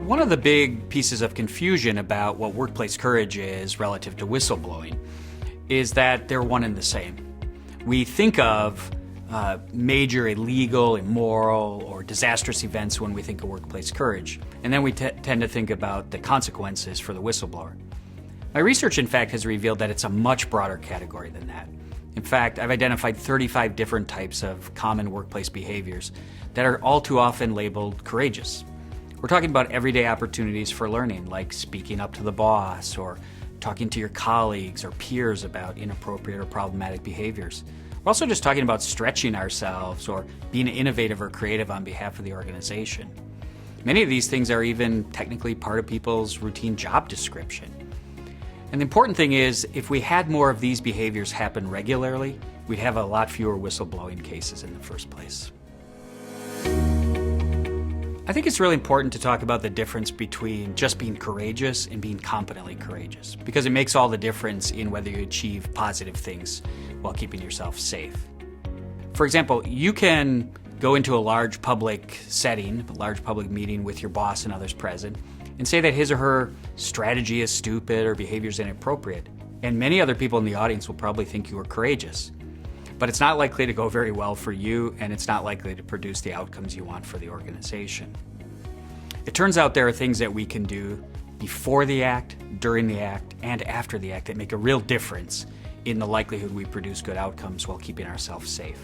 One of the big pieces of confusion about what workplace courage is relative to whistleblowing is that they're one and the same. We think of major illegal, immoral, or disastrous events when we think of workplace courage, and then we tend to think about the consequences for the whistleblower. My research, in fact, has revealed that it's a much broader category than that. In fact, I've identified 35 different types of common workplace behaviors that are all too often labeled courageous. We're talking about everyday opportunities for learning, like speaking up to the boss, or talking to your colleagues or peers about inappropriate or problematic behaviors. We're also just talking about stretching ourselves or being innovative or creative on behalf of the organization. Many of these things are even technically part of people's routine job description. And the important thing is, if we had more of these behaviors happen regularly, we'd have a lot fewer whistleblowing cases in the first place. I think it's really important to talk about the difference between just being courageous and being competently courageous, because it makes all the difference in whether you achieve positive things while keeping yourself safe. For example, you can go into a large public setting, a large public meeting with your boss and others present, and say that his or her strategy is stupid or behavior is inappropriate. And many other people in the audience will probably think you are courageous. But it's not likely to go very well for you, and it's not likely to produce the outcomes you want for the organization. It turns out there are things that we can do before the act, during the act, and after the act that make a real difference in the likelihood we produce good outcomes while keeping ourselves safe.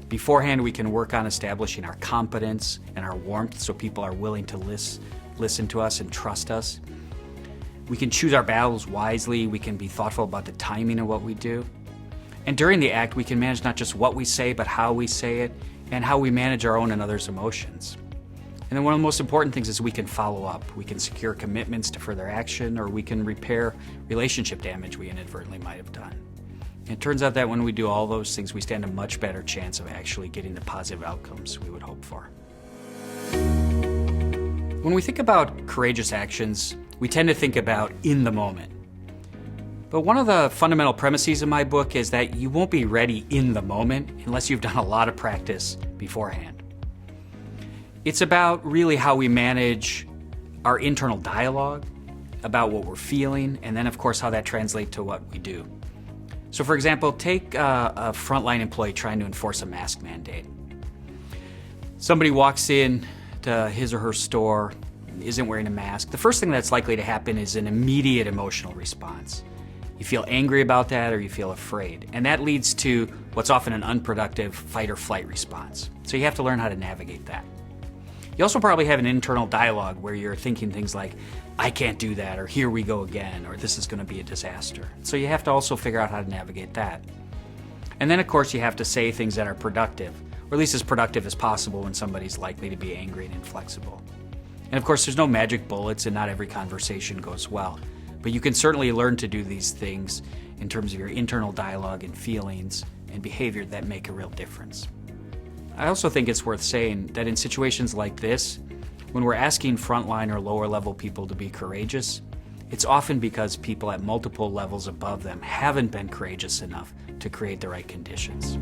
Beforehand, we can work on establishing our competence and our warmth so people are willing to listen to us and trust us. We can choose our battles wisely. We can be thoughtful about the timing of what we do. And during the act, we can manage not just what we say, but how we say it, and how we manage our own and others' emotions. And then one of the most important things is we can follow up. We can secure commitments to further action, or we can repair relationship damage we inadvertently might have done. And it turns out that when we do all those things, we stand a much better chance of actually getting the positive outcomes we would hope for. When we think about courageous actions, we tend to think about in the moment. But one of the fundamental premises of my book is that you won't be ready in the moment unless you've done a lot of practice beforehand. It's about really how we manage our internal dialogue, about what we're feeling, and then of course how that translates to what we do. So for example, take a frontline employee trying to enforce a mask mandate. Somebody walks in to his or her store, isn't wearing a mask. The first thing that's likely to happen is an immediate emotional response. You feel angry about that, or you feel afraid. And that leads to what's often an unproductive fight or flight response. So you have to learn how to navigate that. You also probably have an internal dialogue where you're thinking things like, I can't do that, or here we go again, or this is going to be a disaster. So you have to also figure out how to navigate that. And then of course you have to say things that are productive, or at least as productive as possible when somebody's likely to be angry and inflexible. And of course there's no magic bullets, and not every conversation goes well. But you can certainly learn to do these things in terms of your internal dialogue and feelings and behavior that make a real difference. I also think it's worth saying that in situations like this, when we're asking frontline or lower level people to be courageous, it's often because people at multiple levels above them haven't been courageous enough to create the right conditions.